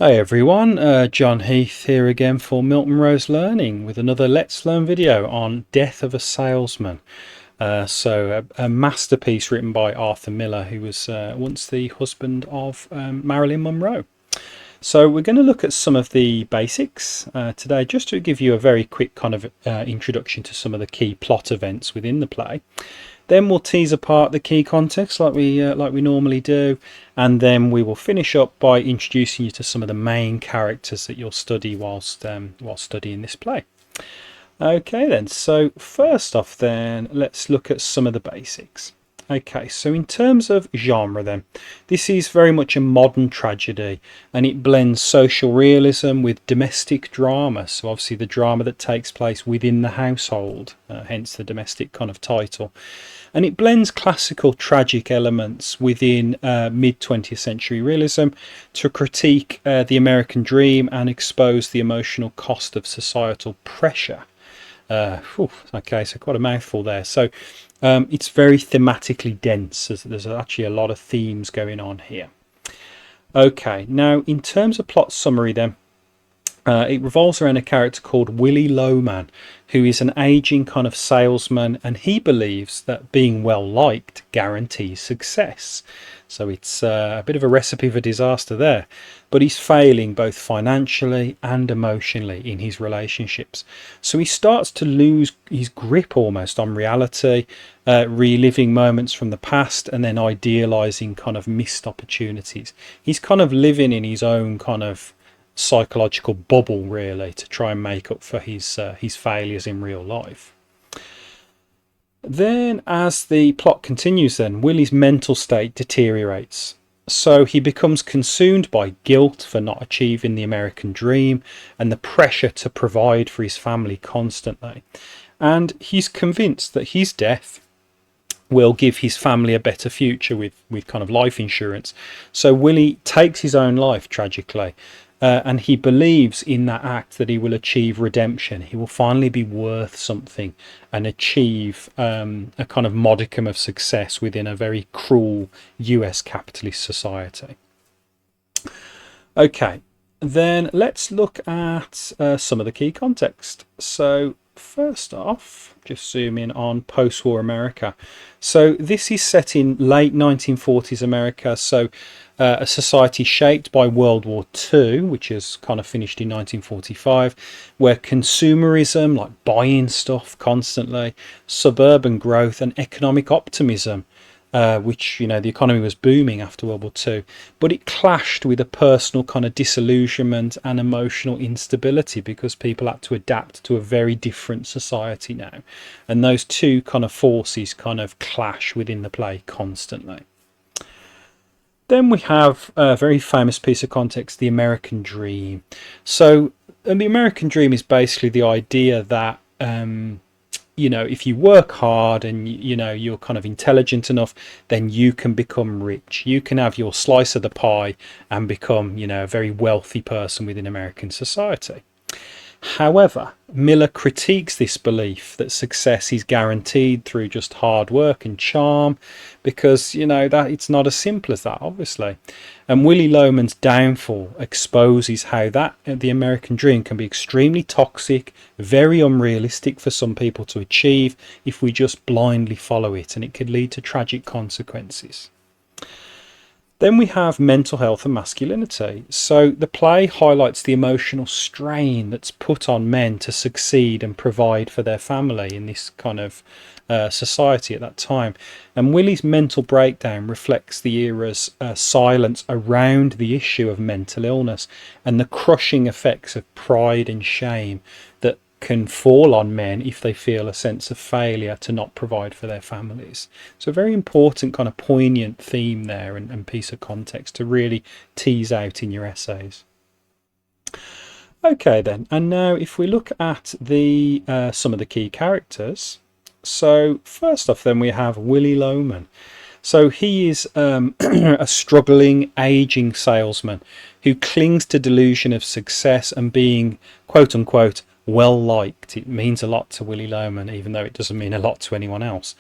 Hi everyone, John Heath here again for MiltonRose Learning with another Let's Learn video on Death of a Salesman. A masterpiece written by Arthur Miller, who was once the husband of Marilyn Monroe. So we're going to look at some of the basics today, just to give you a very quick kind of introduction to some of the key plot events within the play. Then we'll tease apart the key context like we normally do, and then we will finish up by introducing you to some of the main characters that you'll study whilst studying this play. Okay then, so first off then, let's look at some of the basics. Okay, so in terms of genre then, this is very much a modern tragedy, and it blends social realism with domestic drama. So obviously the drama that takes place within the household, hence the domestic kind of title. And it blends classical tragic elements within mid-20th century realism to critique the American dream and expose the emotional cost of societal pressure. Okay, so quite a mouthful there. So it's very thematically dense. There's actually a lot of themes going on here. Okay, now in terms of plot summary then, it revolves around a character called Willy Loman, who is an aging kind of salesman, and he believes that being well liked guarantees success. So it's a bit of a recipe for disaster there, but he's failing both financially and emotionally in his relationships. So he starts to lose his grip almost on reality, reliving moments from the past and then idealizing kind of missed opportunities. He's kind of living in his own kind of psychological bubble, really, to try and make up for his failures in real life. Then as the plot continues then, Willy's mental state deteriorates. So he becomes consumed by guilt for not achieving the American dream and the pressure to provide for his family constantly. And he's convinced that his death will give his family a better future with kind of life insurance. So Willy takes his own life tragically. And he believes in that act that he will achieve redemption. He will finally be worth something and achieve a kind of modicum of success within a very cruel US capitalist society. Okay, then let's look at some of the key context. So first off, just zoom in on post-war America. So this is set in late 1940s America, so a society shaped by World War II, which is kind of finished in 1945, where consumerism, like buying stuff constantly, suburban growth and economic optimism, which, you know, the economy was booming after World War II, but it clashed with a personal kind of disillusionment and emotional instability because people had to adapt to a very different society now. And those two kind of forces kind of clash within the play constantly. Then we have a very famous piece of context, the American dream. So the American dream is basically the idea that you know, if you work hard and, you know, you're kind of intelligent enough, then you can become rich. You can have your slice of the pie and become, you know, a very wealthy person within American society. However, Miller critiques this belief that success is guaranteed through just hard work and charm, because, you know, that it's not as simple as that, obviously. And Willy Loman's downfall exposes how that the American dream can be extremely toxic, very unrealistic for some people to achieve if we just blindly follow it, and it could lead to tragic consequences. Then we have mental health and masculinity. So the play highlights the emotional strain that's put on men to succeed and provide for their family in this kind of society at that time. And Willy's mental breakdown reflects the era's silence around the issue of mental illness and the crushing effects of pride and shame that can fall on men if they feel a sense of failure to not provide for their families. So a very important kind of poignant theme there and piece of context to really tease out in your essays. Okay then, and now if we look at the some of the key characters. So first off then we have Willy Loman. So he is a struggling, aging salesman who clings to delusion of success and being, quote unquote, well liked. It means a lot to Willy Loman, even though it doesn't mean a lot to anyone else.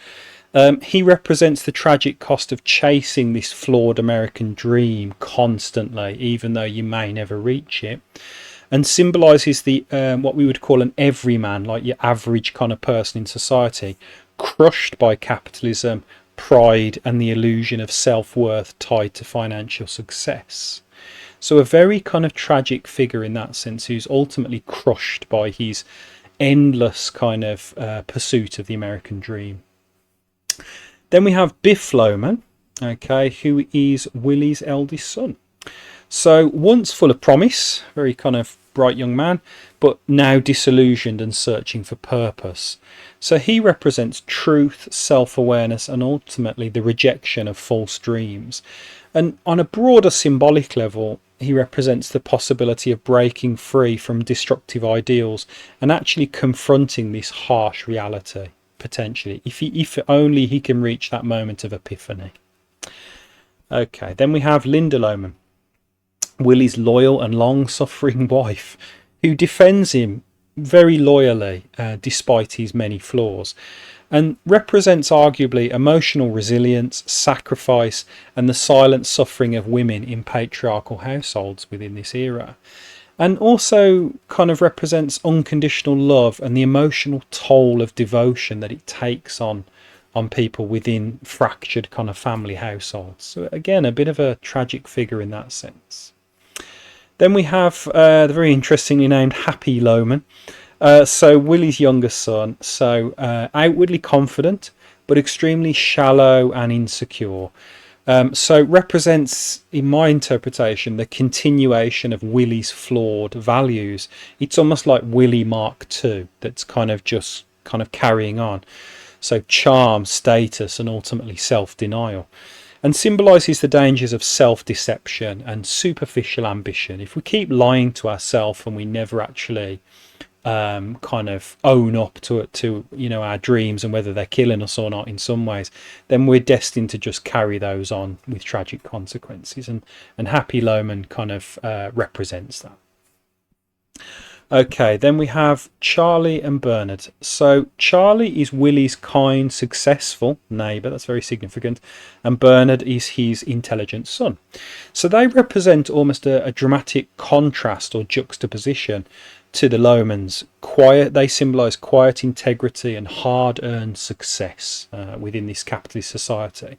He represents the tragic cost of chasing this flawed American dream constantly, even though you may never reach it, and symbolises the what we would call an everyman, like your average kind of person in society, crushed by capitalism, pride, and the illusion of self-worth tied to financial success. So a very kind of tragic figure in that sense, who's ultimately crushed by his endless kind of pursuit of the American dream. Then we have Biff Loman, okay, who is Willy's eldest son. So once full of promise, very kind of bright young man, but now disillusioned and searching for purpose. So he represents truth, self-awareness, and ultimately the rejection of false dreams. And on a broader symbolic level, he represents the possibility of breaking free from destructive ideals and actually confronting this harsh reality, potentially, if only he can reach that moment of epiphany. Okay, then we have Linda Loman, Willy's loyal and long-suffering wife, who defends him very loyally despite his many flaws, and represents arguably emotional resilience, sacrifice, and the silent suffering of women in patriarchal households within this era. And also kind of represents unconditional love and the emotional toll of devotion that it takes on people within fractured kind of family households. So again, a bit of a tragic figure in that sense. Then we have the very interestingly named Happy Loman. So Willy's younger son, so outwardly confident, but extremely shallow and insecure. So represents, in my interpretation, the continuation of Willy's flawed values. It's almost like Willy Mark II, that's kind of just kind of carrying on. So charm, status, and ultimately self-denial. And symbolises the dangers of self-deception and superficial ambition. If we keep lying to ourselves and we never actually kind of own up to you know, our dreams and whether they're killing us or not in some ways, then we're destined to just carry those on with tragic consequences. And Happy Loman kind of represents that. Okay, then we have Charlie and Bernard. So Charlie is Willy's kind, successful neighbour, that's very significant, and Bernard is his intelligent son. So they represent almost a dramatic contrast or juxtaposition to the Lomans. They symbolise quiet integrity and hard-earned success within this capitalist society.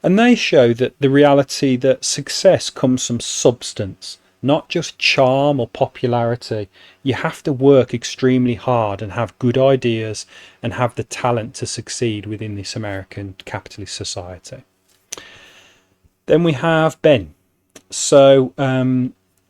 And they show that the reality that success comes from substance, not just charm or popularity. You have to work extremely hard and have good ideas and have the talent to succeed within this American capitalist society. Then we have Ben. So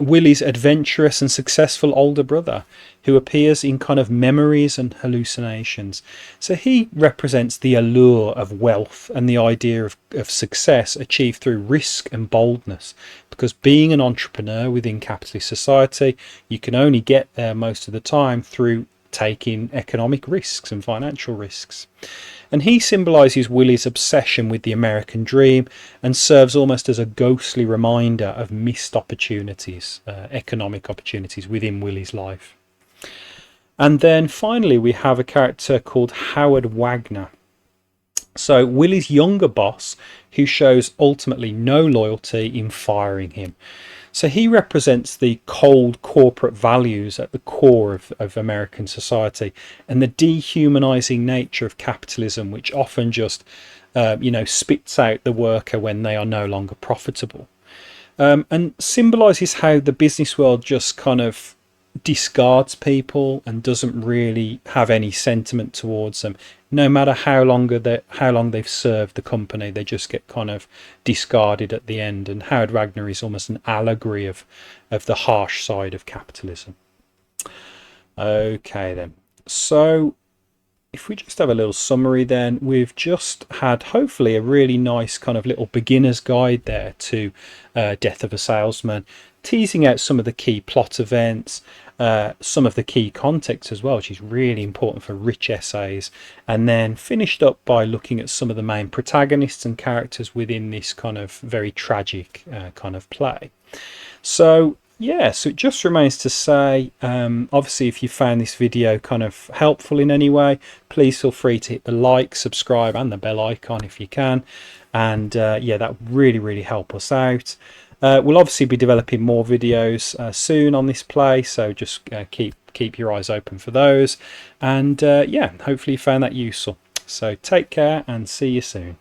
Willy's adventurous and successful older brother, who appears in kind of memories and hallucinations. So he represents the allure of wealth and the idea of success achieved through risk and boldness, because being an entrepreneur within capitalist society, you can only get there most of the time through taking economic risks and financial risks. And he symbolises Willy's obsession with the American dream and serves almost as a ghostly reminder of missed opportunities, economic opportunities within Willy's life. And then finally we have a character called Howard Wagner. So Willy's younger boss, who shows ultimately no loyalty in firing him. So he represents the cold corporate values at the core of American society and the dehumanizing nature of capitalism, which often just spits out the worker when they are no longer profitable, and symbolizes how the business world just kind of discards people and doesn't really have any sentiment towards them. No matter how long they've served the company, they just get kind of discarded at the end. And Howard Wagner is almost an allegory of the harsh side of capitalism. Okay then, so if we just have a little summary, then we've just had hopefully a really nice kind of little beginner's guide there to Death of a Salesman, teasing out some of the key plot events, some of the key context as well, which is really important for rich essays, and then finished up by looking at some of the main protagonists and characters within this kind of very tragic kind of play. So yeah, so it just remains to say, obviously, if you found this video kind of helpful in any way, please feel free to hit the like, subscribe, and the bell icon if you can. And yeah, that would really help us out. We'll obviously be developing more videos soon on this play, so just keep your eyes open for those. And yeah, hopefully you found that useful. So take care and see you soon.